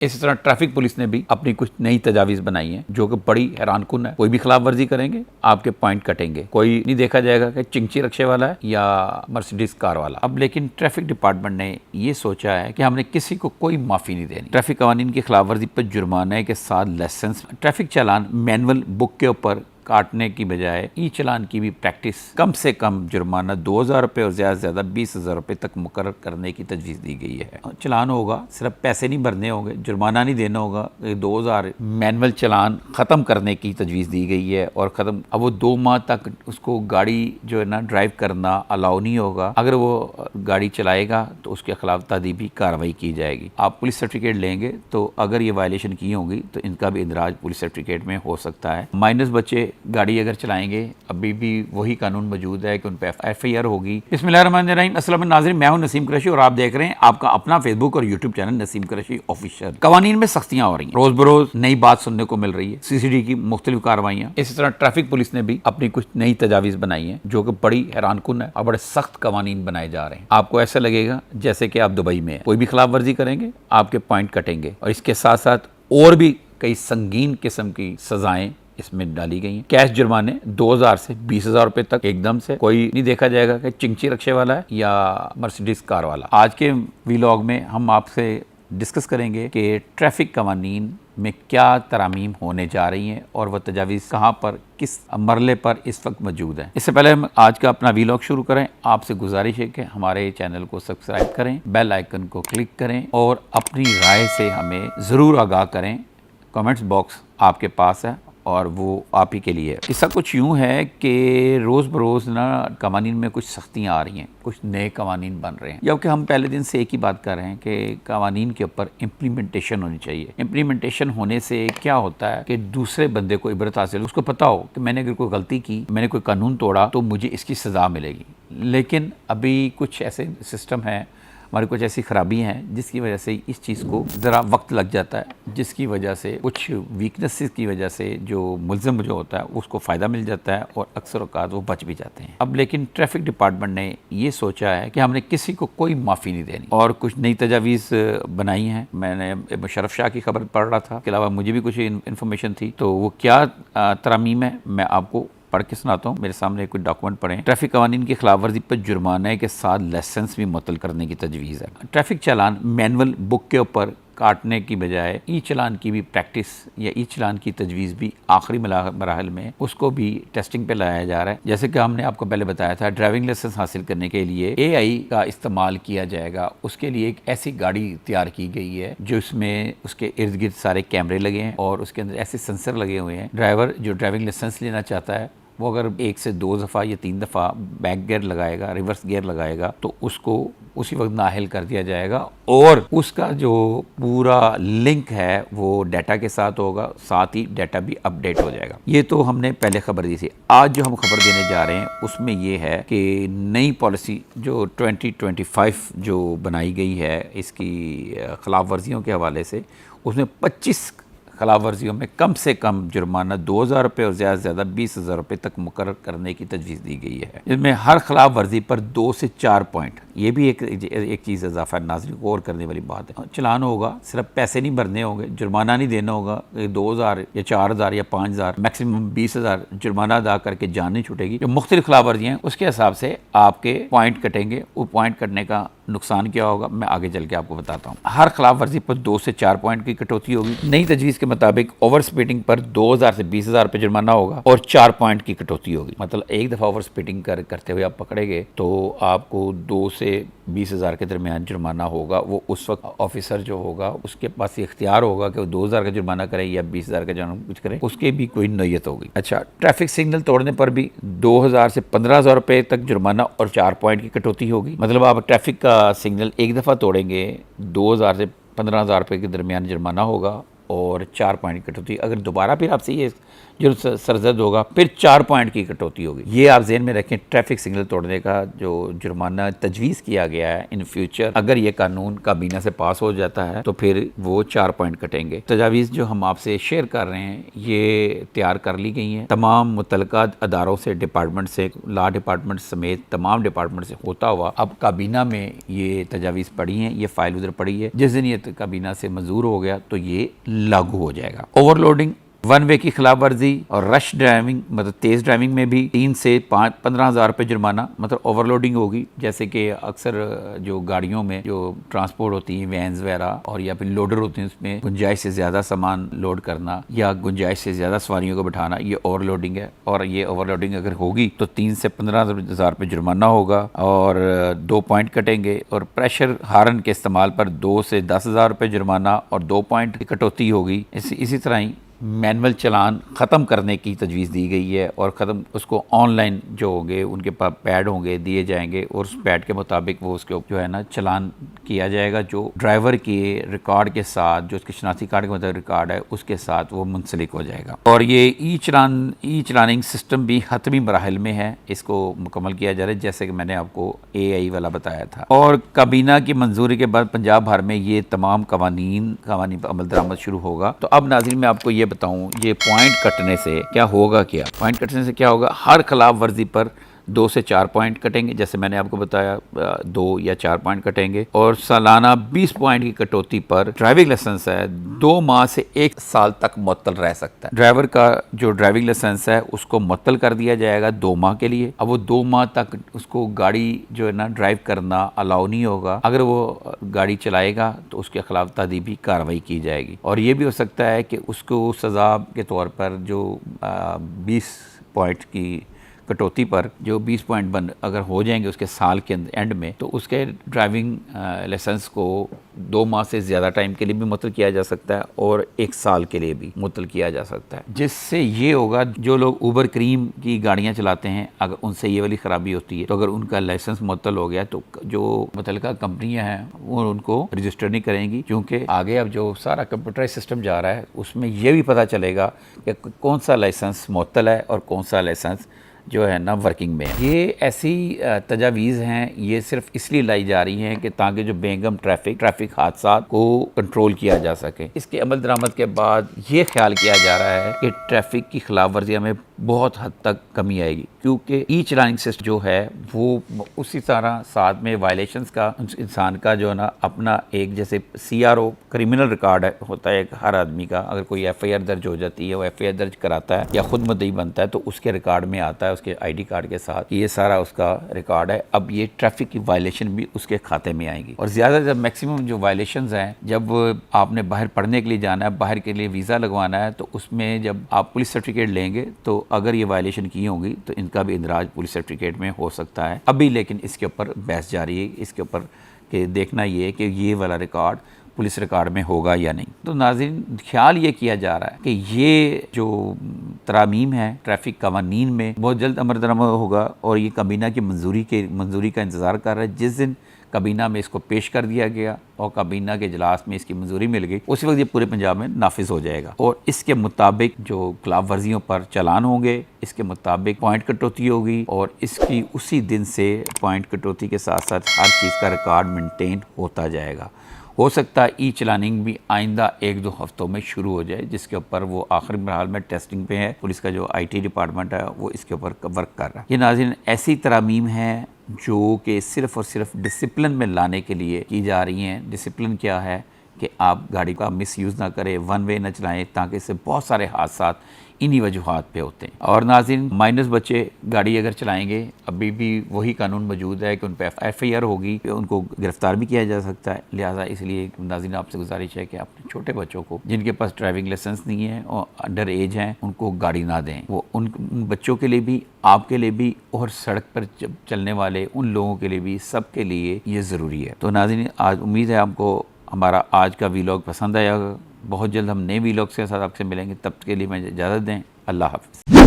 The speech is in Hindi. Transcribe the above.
इसी तरह ट्रैफिक पुलिस ने भी अपनी कुछ नई तजावीज़ बनाई हैं जो कि बड़ी हैरानकुन है। कोई भी खिलाफ वर्जी करेंगे आपके पॉइंट कटेंगे। कोई नहीं देखा जाएगा कि चिंची रक्शे वाला है या मर्सिडीज कार वाला। अब लेकिन ट्रैफिक डिपार्टमेंट ने ये सोचा है कि हमने किसी को कोई माफ़ी नहीं देनी। ट्रैफिक कवानीन की खिलाफ वर्जी पर जुर्माने के साथ लाइसेंस, ट्रैफिक चालान मैनुअल बुक के ऊपर काटने की बजाय ई चलान की भी प्रैक्टिस, कम से कम जुर्माना 2000 रुपये और ज़्यादा से ज़्यादा 20,000 रुपये तक मुकर्रर करने की तजवीज़ दी गई है। चलान होगा, सिर्फ पैसे नहीं भरने होंगे, जुर्माना नहीं देना होगा। 2000 मैनुअल चलान ख़त्म करने की तजवीज़ दी गई है और ख़त्म। अब वो 2 माह तक उसको गाड़ी जो है ना ड्राइव करना अलाउ नहीं होगा। अगर वो गाड़ी चलाएगा तो उसके खिलाफ तादीबी कार्रवाई की जाएगी। आप पुलिस सर्टिफिकेट लेंगे तो अगर ये वायलेशन की होगी तो इनका भी इंदराज पुलिस सर्टिफिकेट में हो सकता है। माइनस बच्चे गाड़ी अगर चलाएंगे अभी भी वही कानून मौजूद है कि उन पर FIR होगी। बिस्मिल्लाहिर्रहमानिर्रहीम। अस्सलाम नाज़रीन, मैं हूं नसीम कुरैशी और आप देख रहे हैं आपका अपना फेसबुक और YouTube channel Naseem Qureshi official. कवानीन में सख्तियां हो रही हैं, रोज बरोज नई बात सुनने को मिल रही है, CCD की मुख्तलिफ कार्रवाइयां। इसी तरह ट्रैफिक पुलिस ने भी अपनी कुछ नई तजावीज़ बनाई हैं जो कि बड़ी हैरानकुन है और बड़े सख्त कवानीन बनाए जा रहे हैं। आपको ऐसा लगेगा जैसे कि आप दुबई में हैं। कोई भी खिलाफ वर्जी करेंगे आपके पॉइंट कटेंगे और इसके साथ साथ और भी कई संगीन किस्म की सजाएं इसमें डाली गई हैं। कैश जुर्माने 2000 से 20,000 रुपए तक एकदम से। कोई नहीं देखा जाएगा कि चिंची रक्शे वाला है या मर्सिडीज कार वाला। आज के व्लॉग में हम आपसे डिस्कस करेंगे कि ट्रैफिक कवानीन में क्या तरामीम होने जा रही हैं और वह तजावीज़ कहाँ पर, किस मरले पर इस वक्त मौजूद है। इससे पहले हम आज का अपना व्लॉग शुरू करें, आपसे गुजारिश है कि हमारे चैनल को सब्सक्राइब करें, बेल आइकन को क्लिक करें और अपनी राय से हमें ज़रूर आगाह करें। कमेंट्स बॉक्स आपके पास है और वो आप ही के लिए है। किस्सा कुछ यूँ है कि रोज़ बरोज़ ना कवानीन में कुछ सख्तियाँ आ रही हैं, कुछ नए कवानीन बन रहे हैं। जबकि हम पहले दिन से एक ही बात कर रहे हैं कि कवानीन के ऊपर इम्प्लीमेंटेशन होनी चाहिए। इम्प्लीमेंटेशन होने से क्या होता है कि दूसरे बंदे को इबरत हासिल, उसको पता हो कि मैंने अगर कोई गलती की, मैंने कोई कानून तोड़ा तो मुझे इसकी सज़ा मिलेगी। लेकिन अभी कुछ ऐसे सिस्टम है, हमारी कुछ ऐसी खराबी हैं जिसकी वजह से इस चीज़ को ज़रा वक्त लग जाता है, जिसकी वजह से कुछ वीकनेसेस की वजह से जो मुल्ज़िम जो होता है उसको फ़ायदा मिल जाता है और अक्सर औक़ात वो बच भी जाते हैं। अब लेकिन ट्रैफिक डिपार्टमेंट ने ये सोचा है कि हमने किसी को कोई माफ़ी नहीं देनी और कुछ नई तजावीज़ बनाई हैं। मैंने मुशर्रफ शाह की खबर पढ़ रहा था, इसके अलावा मुझे भी कुछ इन्फॉर्मेशन थी, तो वो क्या तरामीम है मैं आपको पढ़ के सुनाता हूँ। मेरे सामने कुछ डॉक्यूमेंट पढ़े हैं। ट्रैफिक कवानीन की खिलाफ वर्जी पर जुर्माने के साथ लाइसेंस भी मुअत्तल करने की तजवीज़ है। ट्रैफिक चालान मैनुअल बुक के ऊपर काटने की बजाय ई चलान की भी प्रैक्टिस या ई चलान की तजवीज़ भी आखिरी मराहल में उसको भी टेस्टिंग पे लाया जा रहा है। जैसे कि हमने आपको पहले बताया था, ड्राइविंग लाइसेंस हासिल करने के लिए AI का इस्तेमाल किया जाएगा। उसके लिए एक ऐसी गाड़ी तैयार की गई है जो इसमें उसके इर्द गिर्द सारे कैमरे लगे हैं और उसके अंदर ऐसे सेंसर लगे हुए हैं। ड्राइवर जो ड्राइविंग लाइसेंस लेना चाहता है वो अगर 1 से 2 दफ़ा या 3 दफ़ा बैक गियर लगाएगा, रिवर्स गियर लगाएगा तो उसको उसी वक्त नाअहल कर दिया जाएगा और उसका जो पूरा लिंक है वो डाटा के साथ होगा, साथ ही डाटा भी अपडेट हो जाएगा। ये तो हमने पहले खबर दी थी। आज जो हम खबर देने जा रहे हैं उसमें ये है कि नई पॉलिसी जो 2025 जो बनाई गई है इसकी खिलाफ वर्जियों के हवाले से, उसमें 25 खिलाफ वर्जियों में कम से कम जुर्माना 2000 रुपये और ज़्यादा से ज़्यादा 20,000 रुपये तक मुकर्रर करने की तजवीज़ दी गई है। इसमें हर खिलाफ वर्जी पर 2 से 4 पॉइंट, ये भी एक चीज़ इजाफा नाज़रीन गौर करने वाली बात है। चलान होगा, सिर्फ पैसे नहीं भरने होंगे, जुर्माना नहीं देना होगा। 2000 या 4000 या 5000 मैक्सिमम 20,000 जुर्माना अदा करके जान नहीं छूटेगी। जो मुख्तलिफ खिलाफ वर्जियाँ हैं उसके हिसाब से आपके पॉइंट कटेंगे। वो पॉइंट कटने का नुकसान क्या होगा मैं आगे चल के आपको बताता हूँ। हर खिलाफ वर्जी पर 2 से 4 पॉइंट की कटौती होगी। नई तजवीज़ के मुताबिक ओवर स्पीडिंग पर 2000 से 20,000 रुपये जुर्माना होगा और 4 पॉइंट की कटौती होगी। मतलब एक दफ़ा ओवर स्पीडिंग करते हुए आप पकड़े गए तो आपको 2 से 20,000 के दरमियान जुर्माना होगा। वो उस वक्त ऑफिसर जो होगा उसके पास इख्तियार होगा कि वो 2000 का जुर्माना करे या 20,000 का जुर्माना कुछ करे, उसके भी कोई नौयत होगी। अच्छा, ट्रैफिक सिग्नल तोड़ने पर भी 2000 से 15,000 रुपये तक जुर्माना और 4 पॉइंट की कटौती होगी। मतलब आप ट्रैफिक का सिग्नल एक दफ़ा तोड़ेंगे 2000 से 15,000 रुपये के दरमियान जुर्माना होगा और 4 पॉइंट की कटौती। अगर दोबारा फिर आपसे ये जो सरजद होगा, फिर 4 पॉइंट की कटौती होगी। ये आप ज़हन में रखें। ट्रैफिक सिग्नल तोड़ने का जो जुर्माना तजवीज़ किया गया है इन फ्यूचर, अगर ये कानून काबीना से पास हो जाता है तो फिर वो 4 पॉइंट कटेंगे। तजावीज़ जो हम आपसे शेयर कर रहे हैं ये तैयार कर ली गई हैं तमाम मुतल्लिका अदारों से, डिपार्टमेंट से, लॉ डिपार्टमेंट समेत तमाम डिपार्टमेंट से होता हुआ अब काबीना में ये तजावीज़ पड़ी हैं, ये फाइल उधर पड़ी है। जिस दिन ये काबीना से मंजूर हो गया तो ये लागू हो जाएगा। ओवरलोडिंग, वन वे की खिलाफ वर्जी और रश ड्राइविंग मतलब तेज़ ड्राइविंग में भी 3 से 15,000 रुपये जुर्माना, मतलब ओवरलोडिंग होगी। जैसे कि अक्सर जो गाड़ियों में जो ट्रांसपोर्ट होती है, वैन्स वगैरह और या फिर लोडर होते हैं, उसमें गुंजाइश से ज़्यादा सामान लोड करना या गुंजाइश से ज़्यादा सवारियों को बैठाना, ये ओवरलोडिंग है। और ये ओवरलोडिंग अगर होगी तो 3 से 15,000 रुपये जुर्माना होगा और 2 पॉइंट कटेंगे। और प्रेशर हार्न के इस्तेमाल पर 2 से 10,000 रुपये जुर्माना और 2 पॉइंट की कटौती होगी। इसी तरह ही मैनुअल चलान ख़त्म करने की तजवीज़ दी गई है और ख़त्म उसको ऑनलाइन जो होंगे उनके पास पैड होंगे दिए जाएंगे और उस पैड के मुताबिक वो उसके जो है ना चलान किया जाएगा, जो ड्राइवर के रिकॉर्ड के साथ, जो उसके शनाख्ती कार्ड के मतलब रिकॉर्ड है उसके साथ वो मुंसलिक हो जाएगा। और ये ई चलानिंग सिस्टम भी हतमी मराहल में है, इसको मुकम्मल किया जा रहा है जैसे कि मैंने आपको AI वाला बताया था। और काबीना की मंजूरी के बाद पंजाब भर में ये तमाम कवानीन अमल दरामद शुरू होगा। तो अब नाज़रीन मैं आपको ये बताऊं, ये पॉइंट कटने से क्या होगा। पॉइंट कटने से क्या होगा, हर खिलाफ वर्जी पर 2 से 4 पॉइंट कटेंगे, जैसे मैंने आपको बताया 2 या 4 पॉइंट कटेंगे। और सालाना 20 पॉइंट की कटौती पर ड्राइविंग लाइसेंस है 2 माह से 1 साल तक मुअत्तल रह सकता है। ड्राइवर का जो ड्राइविंग लाइसेंस है उसको मुअत्तल कर दिया जाएगा 2 माह के लिए। अब वो 2 माह तक उसको गाड़ी जो है ना ड्राइव करना अलाउ नहीं होगा। अगर वो गाड़ी चलाएगा तो उसके खिलाफ तादीबी कार्रवाई की जाएगी। और ये भी हो सकता है कि उसको सज़ा के तौर पर जो 20 पॉइंट की कटौती पर जो 20 पॉइंट बंद अगर हो जाएंगे उसके साल के एंड में, तो उसके ड्राइविंग लाइसेंस को 2 माह से ज़्यादा टाइम के लिए भी मुअत्तल किया जा सकता है और 1 साल के लिए भी मुअत्तल किया जा सकता है। जिससे ये होगा जो लोग उबर क्रीम की गाड़ियाँ चलाते हैं, अगर उनसे ये वाली ख़राबी होती है तो अगर उनका लाइसेंस मुअत्तल हो गया तो जो मुतल्लिका कंपनियाँ हैं वो उनको रजिस्टर नहीं करेंगी, क्योंकि आगे अब जो सारा कंप्यूटराइज सिस्टम जा रहा है उसमें ये भी पता चलेगा कि कौन सा लाइसेंस मुअत्तल है और कौन सा लाइसेंस जो है ना वर्किंग में है। ये ऐसी तजावीज़ हैं, ये सिर्फ इसलिए लाई जा रही हैं कि ताकि जो बेगम ट्रैफिक हादसा को कंट्रोल किया जा सके। इसके अमल दरामद के बाद ये ख्याल किया जा रहा है कि ट्रैफिक की खिलाफ वर्जियाँ में बहुत हद तक कमी आएगी, क्योंकि ई चलानिंग सिस्टम जो है वो उसी तरह साथ में वायलेशंस का इंसान का जो है ना अपना एक जैसे CRO क्रिमिनल रिकॉर्ड होता है हर आदमी का। अगर कोई FIR दर्ज हो जाती है, वो FIR दर्ज कराता है या खुद मुद्दई बनता है तो उसके रिकॉर्ड में आता है, उसके ID कार्ड के साथ ये सारा उसका रिकॉर्ड है। अब ये ट्रैफिक की वायलेशन भी उसके खाते में आएंगी। और ज़्यादा मैक्सिमम जो वायलेशंस हैं, जब आपने बाहर पढ़ने के लिए जाना है, बाहर के लिए वीज़ा लगवाना है, तो उसमें जब आप पुलिस सर्टिफिकेट लेंगे तो अगर ये वायलेशन की होगी तो इनका भी इंदराज पुलिस सर्टिफिकेट में हो सकता है अभी। लेकिन इसके ऊपर बहस जारी है, इसके ऊपर कि देखना ये है कि ये वाला रिकॉर्ड पुलिस रिकॉर्ड में होगा या नहीं। तो नाज़रीन ख्याल ये किया जा रहा है कि ये जो तरामीम है ट्रैफिक कवानीन में बहुत जल्द अमल दरामद होगा और ये काबीना की मंजूरी का इंतज़ार कर रहा है। जिस दिन काबीना में इसको पेश कर दिया गया और काबीना के इजलास में इसकी मंजूरी मिल गई, उसी वक्त ये पूरे पंजाब में नाफिज हो जाएगा और इसके मुताबिक जो खिलाफ वर्जियों पर चालान होंगे, इसके मुताबिक पॉइंट कटौती होगी और इसकी उसी दिन से पॉइंट कटौती के साथ साथ हर चीज़ का रिकॉर्ड मेंटेन होता जाएगा। हो सकता है ई चलानिंग भी आइंदा 1-2 हफ्तों में शुरू हो जाए, जिसके ऊपर वो आखिरी मरहल में टेस्टिंग पे है। पुलिस का जो IT डिपार्टमेंट है वो इसके ऊपर वर्क कर रहा है। ये नाज़रीन ऐसी तरामीम है जो कि सिर्फ़ और सिर्फ डिसिप्लिन में लाने के लिए की जा रही हैं। डिसिप्लिन क्या है कि आप गाड़ी का मिसयूज़ ना करें, वन वे ना चलाएं, ताकि इससे बहुत सारे हादसा इन्हीं वजूहात पे होते हैं। और नाज़रीन माइनस बच्चे गाड़ी अगर चलाएंगे, अभी भी वही कानून मौजूद है कि उन पर FIR होगी, उनको गिरफ्तार भी किया जा सकता है। लिहाजा इसलिए नाज़रीन आपसे गुजारिश है कि अपने छोटे बच्चों को जिनके पास ड्राइविंग लाइसेंस नहीं है और अंडर एज हैं उनको गाड़ी ना दें। वो उन बच्चों के लिए भी, आपके लिए भी और सड़क पर चलने वाले उन लोगों के लिए भी, सबके लिए ये ज़रूरी है। तो नाज़रीन आज उम्मीद है आपको हमारा आज का वीलॉग पसंद आया। बहुत जल्द हम नए वीलॉग्स के साथ आपसे मिलेंगे, तब के लिए मैं इजाज़त दें। अल्लाह हाफ़िज़।